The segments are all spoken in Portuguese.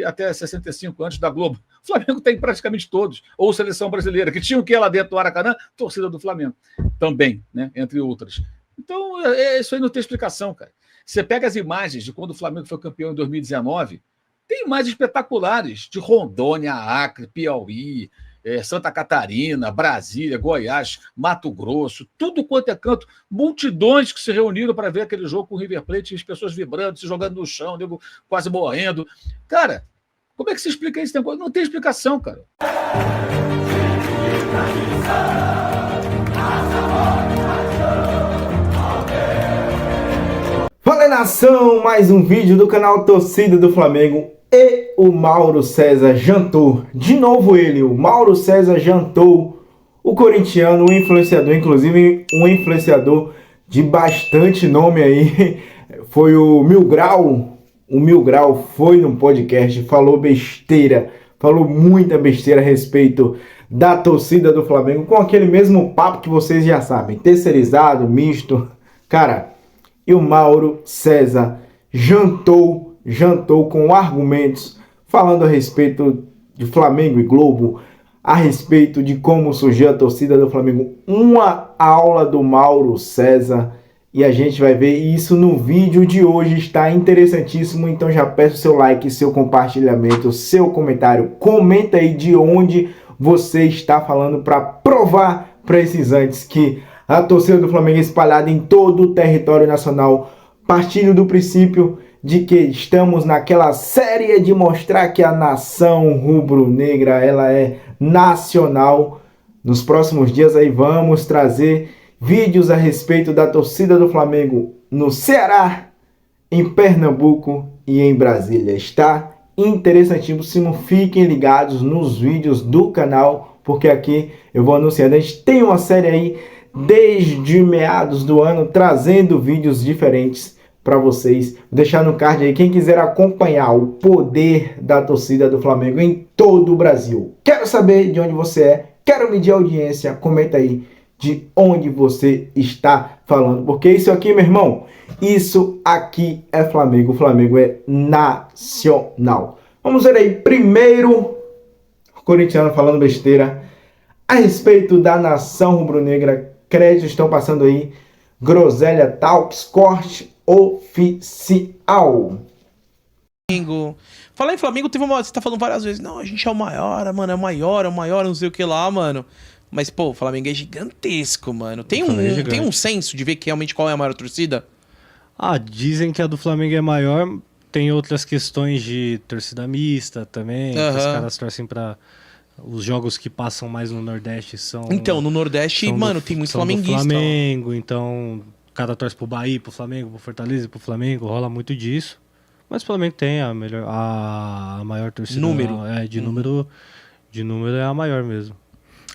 até 65 anos da Globo. O Flamengo tem praticamente todos. Ou Seleção Brasileira, que tinham que ir lá dentro do Maracanã, torcida do Flamengo também, né? Entre outras. Então, isso aí não tem explicação, cara. Você pega as imagens de quando o Flamengo foi campeão em 2019, tem imagens espetaculares de Rondônia, Acre, Piauí, Santa Catarina, Brasília, Goiás, Mato Grosso, tudo quanto é canto, multidões que se reuniram para ver aquele jogo com o River Plate, as pessoas vibrando, se jogando no chão, nego quase morrendo. Cara, como é que se explica esse negócio? Não tem explicação, cara. Fala, nação, mais um vídeo do canal Torcida do Flamengo. E o Mauro César jantou, de novo ele, o Mauro César jantou o corintiano, um influenciador, inclusive um influenciador de bastante nome aí, foi o Mil Grau. O Mil Grau foi no podcast, falou besteira, falou muita besteira a respeito da torcida do Flamengo, com aquele mesmo papo que vocês já sabem, terceirizado, misto, cara. E o Mauro César jantou com argumentos, falando a respeito de Flamengo e Globo, a respeito de como surgiu a torcida do Flamengo. Uma aula do Mauro César, e a gente vai ver isso no vídeo de hoje, está interessantíssimo, então já peço seu like, seu compartilhamento, seu comentário, comenta aí de onde você está falando para provar para esses antes que a torcida do Flamengo é espalhada em todo o território nacional, partindo do princípio de que estamos naquela série de mostrar que a nação rubro-negra ela é nacional. Nos próximos dias aí vamos trazer vídeos a respeito da torcida do Flamengo no Ceará, em Pernambuco e em Brasília. Está interessantíssimo, fiquem ligados nos vídeos do canal, porque aqui eu vou anunciar, a gente tem uma série aí desde meados do ano, trazendo vídeos diferentes para vocês. Vou deixar no card aí, quem quiser acompanhar o poder da torcida do Flamengo em todo o Brasil. Quero saber de onde você é, quero medir a audiência, comenta aí de onde você está falando, porque isso aqui, meu irmão, isso aqui é Flamengo, o Flamengo é nacional. Vamos ver aí, primeiro, o corintiano falando besteira a respeito da nação rubro-negra. Créditos estão passando aí, Groselha Talks, corte oficial. Falar em Flamengo, você tá falando várias vezes, não, a gente é o maior, mano, é o maior, não sei o que lá, mano. Mas, pô, o Flamengo é gigantesco, mano. Tem um senso de ver que realmente qual é a maior torcida? Ah, dizem que a do Flamengo é maior, tem outras questões de torcida mista também, que os caras torcem pra... Os jogos que passam mais no Nordeste são... Então, no Nordeste, mano, tem muito flamenguista. Flamengo, então... O cara torce pro Bahia, pro Flamengo, pro Fortaleza, pro Flamengo, rola muito disso. Mas o Flamengo tem a maior torcida. Número. De número é a maior mesmo.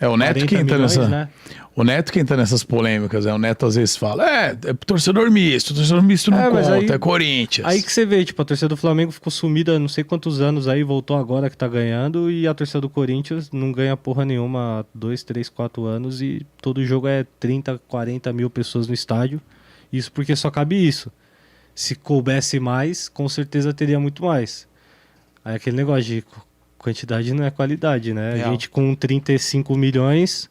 É o Neto que entra né? O Neto que entra nessas polêmicas, O Neto às vezes fala, é torcedor misto não conta, aí, é Corinthians. Aí que você vê, tipo, a torcida do Flamengo ficou sumida não sei quantos anos aí, voltou agora que tá ganhando, e a torcida do Corinthians não ganha porra nenhuma há 2, 3, 4 anos, e todo jogo é 30, 40 mil pessoas no estádio. Isso porque só cabe isso. Se coubesse mais, com certeza teria muito mais. Aí aquele negócio de quantidade não é qualidade, né? Real. A gente com 35 milhões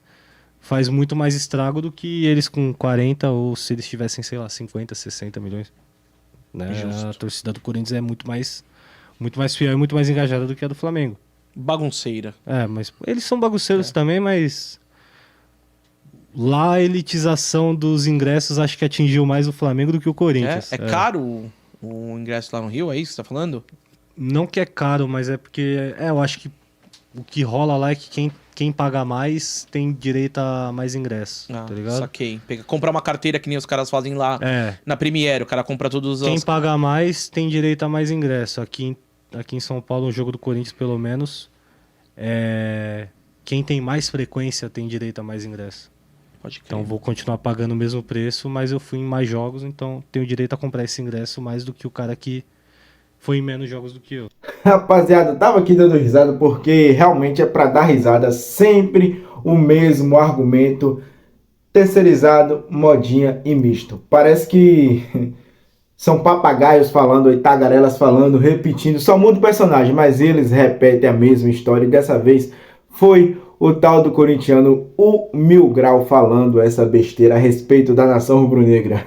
faz muito mais estrago do que eles com 40, ou se eles tivessem, sei lá, 50, 60 milhões. Né? A torcida do Corinthians é muito mais fiel e muito mais engajada do que a do Flamengo. Bagunceira. É, mas eles são bagunceiros também, mas lá a elitização dos ingressos acho que atingiu mais o Flamengo do que o Corinthians. É caro o ingresso lá no Rio, é isso que você tá falando? Não que é caro, mas é porque eu acho que o que rola lá é que quem paga mais tem direito a mais ingressos, tá ligado? Saquei. Comprar uma carteira que nem os caras fazem lá na Premiere, o cara compra todos os... Quem paga mais tem direito a mais ingresso. Aqui em São Paulo, no jogo do Corinthians, pelo menos, quem tem mais frequência tem direito a mais ingresso. Pode crer. Então vou continuar pagando o mesmo preço, mas eu fui em mais jogos, então tenho direito a comprar esse ingresso mais do que o cara que foi em menos jogos do que eu. Rapaziada, eu tava aqui dando risada porque realmente é pra dar risada, sempre o mesmo argumento, terceirizado, modinha e misto. Parece que São papagaios falando, e tagarelas falando, repetindo, só muda o personagem, mas eles repetem a mesma história. E dessa vez foi o tal do corintiano, o Mil Grau, falando essa besteira a respeito da nação rubro-negra.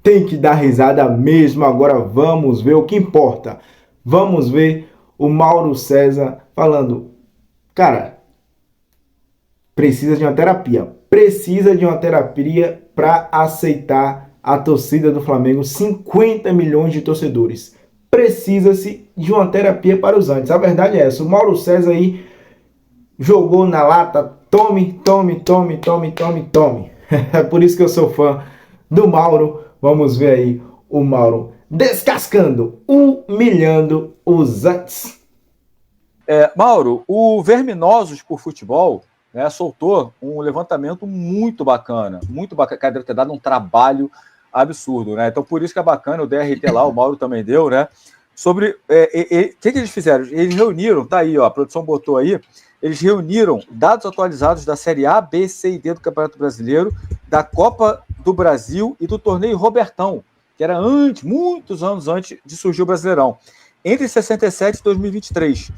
Tem que dar risada mesmo. Agora vamos ver o que importa. Vamos ver o Mauro César falando, cara, precisa de uma terapia. Precisa de uma terapia para aceitar a torcida do Flamengo, 50 milhões de torcedores. Precisa-se de uma terapia para os antes. A verdade é essa. O Mauro César aí jogou na lata. Tome, tome, tome, tome, tome, tome. É por isso que eu sou fã do Mauro. Vamos ver aí o Mauro descascando, humilhando os antes. Mauro, o Verminosos por Futebol, né, soltou um levantamento muito bacana, cara, deve ter dado um trabalho absurdo, né? Então, por isso que é bacana, o DRT lá, o Mauro também deu, né? Sobre o que eles fizeram? Eles reuniram, tá aí, ó, a produção botou aí, eles reuniram dados atualizados da Série A, B, C e D do Campeonato Brasileiro, da Copa do Brasil e do Torneio Robertão, que era antes, muitos anos antes de surgir o Brasileirão, entre 67 e 2023.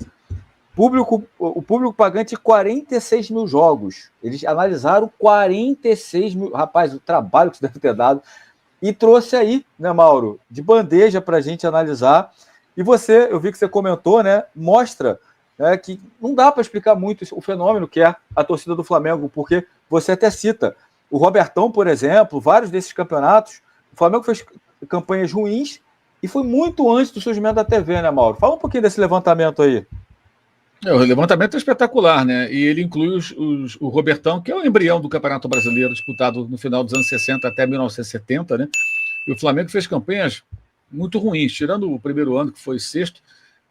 O público pagante, 46 mil jogos. Eles analisaram 46 mil. Rapaz, o trabalho que isso deve ter dado. E trouxe aí, né, Mauro, de bandeja para a gente analisar. E você, eu vi que você comentou, né, mostra, né, que não dá para explicar muito o fenômeno que é a torcida do Flamengo, porque você até cita o Robertão, por exemplo, vários desses campeonatos. O Flamengo fez campanhas ruins e foi muito antes do surgimento da TV, né, Mauro? Fala um pouquinho desse levantamento aí. O levantamento é espetacular, né? E ele inclui o Robertão, que é o embrião do Campeonato Brasileiro, disputado no final dos anos 60 até 1970, né? E o Flamengo fez campanhas muito ruins, tirando o primeiro ano, que foi sexto,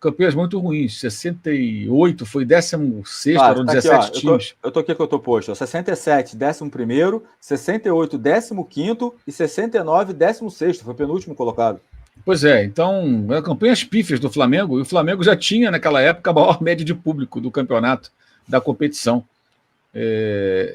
campanhas muito ruins. 68 foi 16º, eram 17 aqui, times. Eu tô aqui que eu tô posto. 67, 11º, 68, 15º e 69, 16º. Foi o penúltimo colocado. Pois é, então, eram campanhas pífias do Flamengo, e o Flamengo já tinha, naquela época, a maior média de público do campeonato, da competição.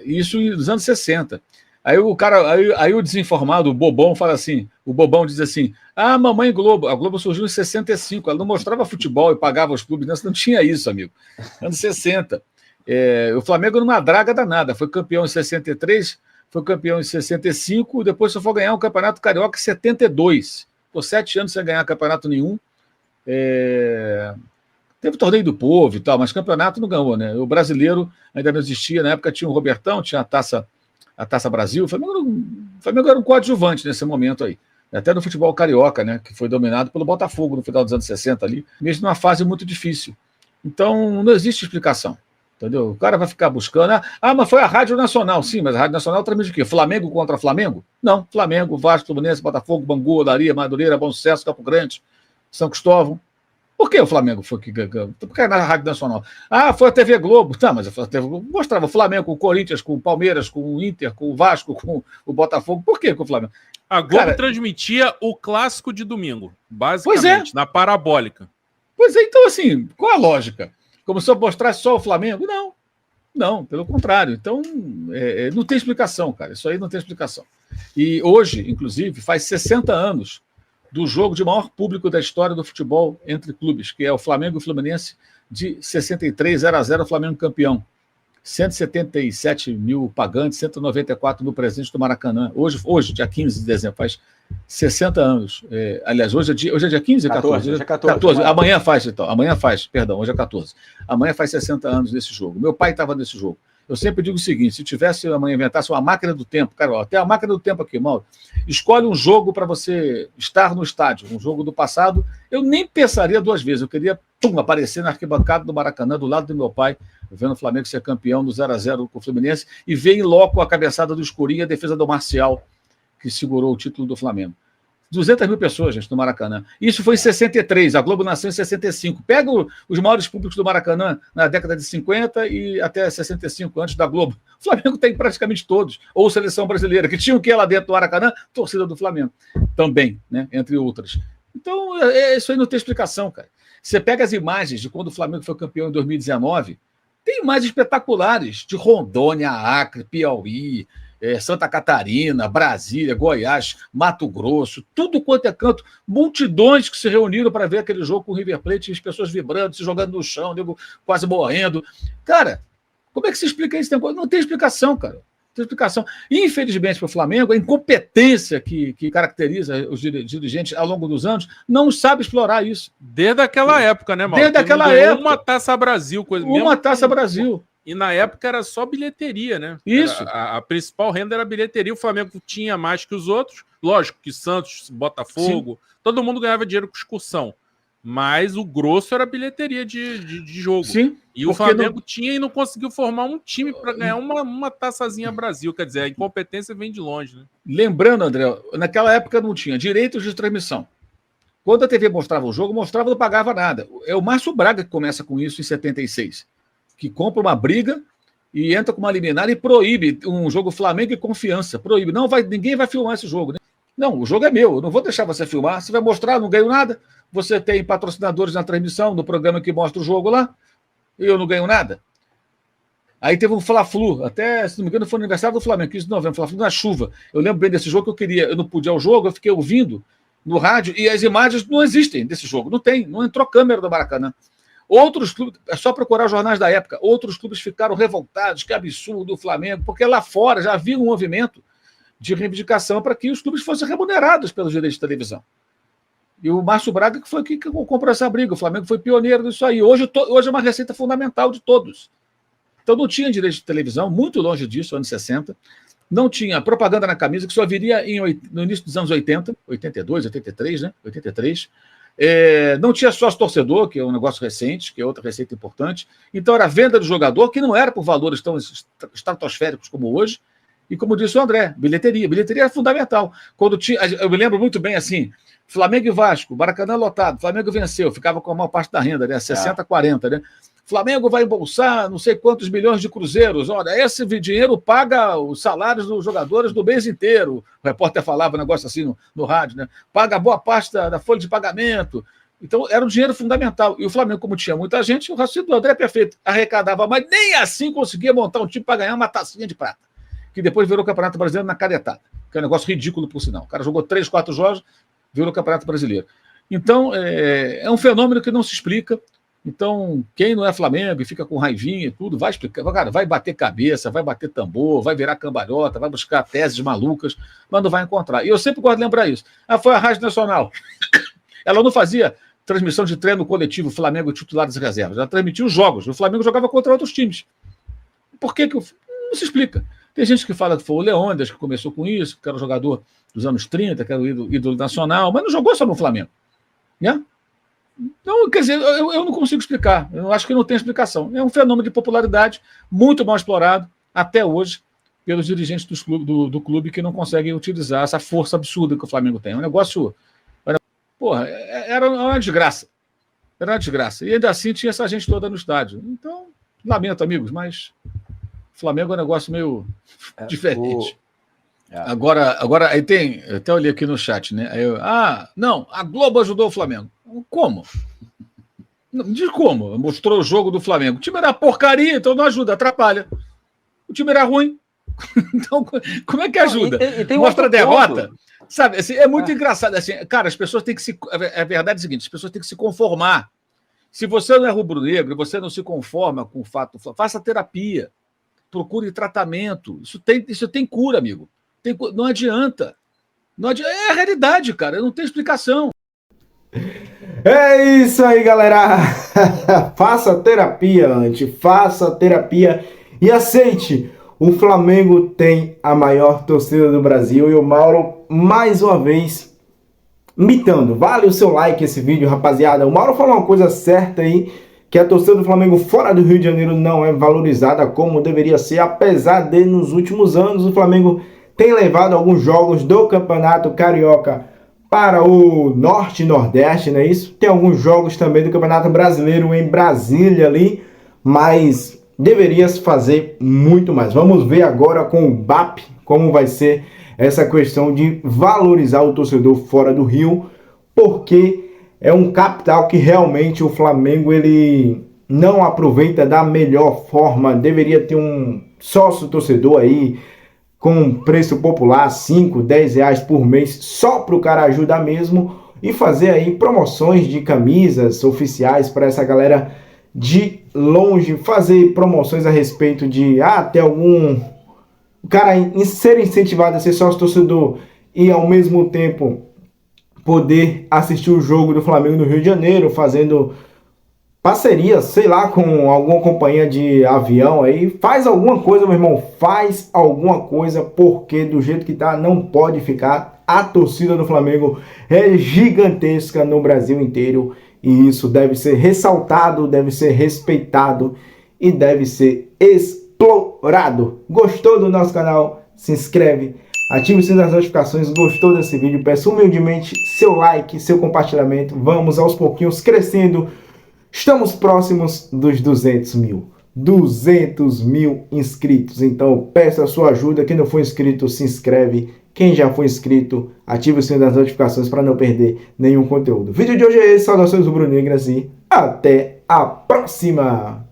Isso nos anos 60. Aí o cara, aí o desinformado, o bobão, fala assim, o bobão diz assim, Mamãe Globo, a Globo surgiu em 65, ela não mostrava futebol e pagava os clubes, não tinha isso, amigo. Anos 60. O Flamengo numa draga danada, foi campeão em 63, foi campeão em 65, depois só foi ganhar o Campeonato Carioca em 72. Por 7 anos sem ganhar campeonato nenhum. Teve o Torneio do Povo e tal, mas campeonato não ganhou, né? O brasileiro ainda não existia. Na época tinha o Robertão, tinha a Taça Brasil. O Flamengo era um coadjuvante nesse momento aí. Até no futebol carioca, né? Que foi dominado pelo Botafogo no final dos anos 60 ali, mesmo numa fase muito difícil. Então, não existe explicação. Entendeu? O cara vai ficar buscando. Mas foi a Rádio Nacional. Sim, mas a Rádio Nacional transmite o quê? Flamengo contra Flamengo? Não. Flamengo, Vasco, Fluminense, Botafogo, Bangu, Olaria, Madureira, Bom Sucesso, Campo Grande, São Cristóvão. Por que o Flamengo foi que ganhou? Por que na Rádio Nacional? Foi a TV Globo. Tá, mas a TV Globo mostrava o Flamengo com o Corinthians, com o Palmeiras, com o Inter, com o Vasco, com o Botafogo. Por que com o Flamengo? A Globo transmitia o clássico de domingo, basicamente, na parabólica. Pois é, então assim, qual a lógica? Como se eu mostrasse só o Flamengo? Não, pelo contrário. Então, não tem explicação, cara. Isso aí não tem explicação. E hoje, inclusive, faz 60 anos do jogo de maior público da história do futebol entre clubes, que é o Flamengo e o Fluminense, de 63, 0-0, Flamengo campeão. 177 mil pagantes, 194 mil presentes do Maracanã. Hoje, dia 15 de dezembro, faz 60 anos. Aliás, hoje é dia 15 ou 14? Hoje é 14. Amanhã faz, então. Hoje é 14. Amanhã faz 60 anos desse jogo. Meu pai estava nesse jogo. Eu sempre digo o seguinte, se tivesse amanhã, inventasse uma máquina do tempo, cara, até a máquina do tempo aqui, Mauro, escolhe um jogo para você estar no estádio, um jogo do passado, eu nem pensaria 2 vezes, eu queria aparecer na arquibancada do Maracanã, do lado do meu pai, vendo o Flamengo ser campeão no 0-0 com o Fluminense, e ver em loco a cabeçada do Escurinho e a defesa do Marcial, que segurou o título do Flamengo. 200 mil pessoas, gente, no Maracanã. Isso foi em 63, a Globo nasceu em 65. Pega os maiores públicos do Maracanã na década de 50 e até 65, antes da Globo. O Flamengo tem praticamente todos. Ou Seleção Brasileira, que tinha o que lá dentro do Maracanã? Torcida do Flamengo. Também, né? Entre outras. Então, isso aí não tem explicação, cara. Você pega as imagens de quando o Flamengo foi campeão em 2019, tem imagens espetaculares de Rondônia, Acre, Piauí, Santa Catarina, Brasília, Goiás, Mato Grosso, tudo quanto é canto, multidões que se reuniram para ver aquele jogo com o River Plate, as pessoas vibrando, se jogando no chão, nego quase morrendo. Cara, como é que se explica isso? Não tem explicação, cara. Não tem explicação. Infelizmente, para o Flamengo, a incompetência que caracteriza os dirigentes ao longo dos anos não sabe explorar isso. Desde aquela época, né, Mauro? Desde aquela época. Uma Taça Brasil. Taça Brasil. E na época era só bilheteria, né? Isso. A principal renda era bilheteria. O Flamengo tinha mais que os outros. Lógico que Santos, Botafogo, todo mundo ganhava dinheiro com excursão. Mas o grosso era bilheteria de jogo. Sim. E o Flamengo tinha e não conseguiu formar um time para ganhar uma taçazinha Brasil. Quer dizer, a incompetência vem de longe, né? Lembrando, André, naquela época não tinha direitos de transmissão. Quando a TV mostrava o jogo, mostrava e não pagava nada. É o Márcio Braga que começa com isso em 76. Que compra uma briga e entra com uma liminar e proíbe um jogo Flamengo e Confiança. Proíbe. Ninguém vai filmar esse jogo. Né? Não, o jogo é meu. Eu não vou deixar você filmar. Você vai mostrar, não ganho nada. Você tem patrocinadores na transmissão, no programa que mostra o jogo lá. E eu não ganho nada. Aí teve um Fla-Flu. Até, se não me engano, foi o aniversário do Flamengo, 15 de novembro. Fla-Flu na chuva. Eu lembro bem desse jogo que eu não podia ir ao jogo, eu fiquei ouvindo no rádio e as imagens não existem desse jogo. Não tem. Não entrou câmera do Maracanã. Outros clubes, é só procurar os jornais da época, outros clubes ficaram revoltados, que absurdo o Flamengo, porque lá fora já havia um movimento de reivindicação para que os clubes fossem remunerados pelos direitos de televisão. E o Márcio Braga que foi que comprou essa briga, o Flamengo foi pioneiro nisso aí. Hoje é uma receita fundamental de todos. Então não tinha direito de televisão, muito longe disso, anos 60. Não tinha propaganda na camisa, que só viria no início dos anos 80, 82, 83, né? 83. Não tinha sócio-torcedor, que é um negócio recente, que é outra receita importante. Então era venda do jogador, que não era por valores tão estratosféricos como hoje. E como disse o André, bilheteria. Bilheteria era fundamental. Eu me lembro muito bem assim, Flamengo e Vasco, Maracanã lotado, Flamengo venceu, ficava com a maior parte da renda, né? 60-40, né? Flamengo vai embolsar não sei quantos milhões de cruzeiros. Olha, esse dinheiro paga os salários dos jogadores do mês inteiro. O repórter falava um negócio assim no rádio, né? Paga boa parte da folha de pagamento. Então, era um dinheiro fundamental. E o Flamengo, como tinha muita gente, o raciocínio do André é perfeito. Arrecadava, mas nem assim conseguia montar um time para ganhar uma tacinha de prata. Que depois virou o Campeonato Brasileiro na canetada. Que é um negócio ridículo, por sinal. O cara jogou 3, 4 jogos, virou o Campeonato Brasileiro. Então, é um fenômeno que não se explica. Então, quem não é Flamengo e fica com raivinha e tudo, vai explicar, cara, vai bater cabeça, vai bater tambor, vai virar cambalhota, vai buscar teses malucas, mas não vai encontrar. E eu sempre gosto de lembrar isso. Foi a Rádio Nacional. Ela não fazia transmissão de treino coletivo Flamengo titulares e reservas. Ela transmitia os jogos. O Flamengo jogava contra outros times. Por que não se explica? Tem gente que fala que foi o Leônidas que começou com isso, que era um jogador dos anos 30, que era o ídolo nacional, mas não jogou só no Flamengo. Né? Então, quer dizer, eu não consigo explicar. Eu acho que não tem explicação. É um fenômeno de popularidade muito mal explorado até hoje pelos dirigentes do clube que não conseguem utilizar essa força absurda que o Flamengo tem. É um negócio... Porra, era uma desgraça. Era uma desgraça. E ainda assim tinha essa gente toda no estádio. Então, lamento, amigos, mas o Flamengo é um negócio meio diferente. Agora, aí tem... Eu até olhei aqui no chat, né? Não, a Globo ajudou o Flamengo. Como? De como? Mostrou o jogo do Flamengo. O time era porcaria, então não ajuda, atrapalha. O time era ruim. Então, como é que ajuda? Mostra a derrota. Sabe, assim, é muito engraçado. Assim, cara, as pessoas têm que se... A verdade é a seguinte, as pessoas têm que se conformar. Se você não é rubro-negro, você não se conforma com o fato... Faça terapia. Procure tratamento. Isso tem cura, amigo. Não adianta. É a realidade, cara. Não tem explicação. É isso aí, galera. Faça terapia antes. Faça terapia e aceite. O Flamengo tem a maior torcida do Brasil e o Mauro, mais uma vez, imitando. Vale o seu like esse vídeo, rapaziada. O Mauro falou uma coisa certa aí, que a torcida do Flamengo fora do Rio de Janeiro não é valorizada como deveria ser, apesar de, nos últimos anos, o Flamengo tem levado alguns jogos do Campeonato Carioca para o Norte e Nordeste, não é isso? Tem alguns jogos também do Campeonato Brasileiro em Brasília ali, mas deveria se fazer muito mais. Vamos ver agora com o BAP como vai ser essa questão de valorizar o torcedor fora do Rio, porque é um capital que realmente o Flamengo ele não aproveita da melhor forma. Deveria ter um sócio torcedor aí com preço popular, 5, 10 reais por mês, só para o cara ajudar mesmo, e fazer aí promoções de camisas oficiais para essa galera de longe, fazer promoções a respeito de ter algum... O cara ser incentivado a ser sócio torcedor e ao mesmo tempo poder assistir o jogo do Flamengo no Rio de Janeiro, fazendo parceria, sei lá, com alguma companhia de avião aí. Faz alguma coisa, meu irmão, faz alguma coisa, porque do jeito que tá, não pode ficar. A torcida do Flamengo é gigantesca no Brasil inteiro e isso deve ser ressaltado, deve ser respeitado e deve ser explorado. Gostou do nosso canal? Se inscreve, ative o sininho das notificações. Gostou desse vídeo? Peço humildemente seu like, seu compartilhamento. Vamos aos pouquinhos crescendo. Estamos próximos dos 200 mil. 200 mil inscritos. Então peço a sua ajuda. Quem não for inscrito, se inscreve. Quem já foi inscrito, ative o sininho das notificações para não perder nenhum conteúdo. O vídeo de hoje é esse. Saudações rubro-negras e até a próxima!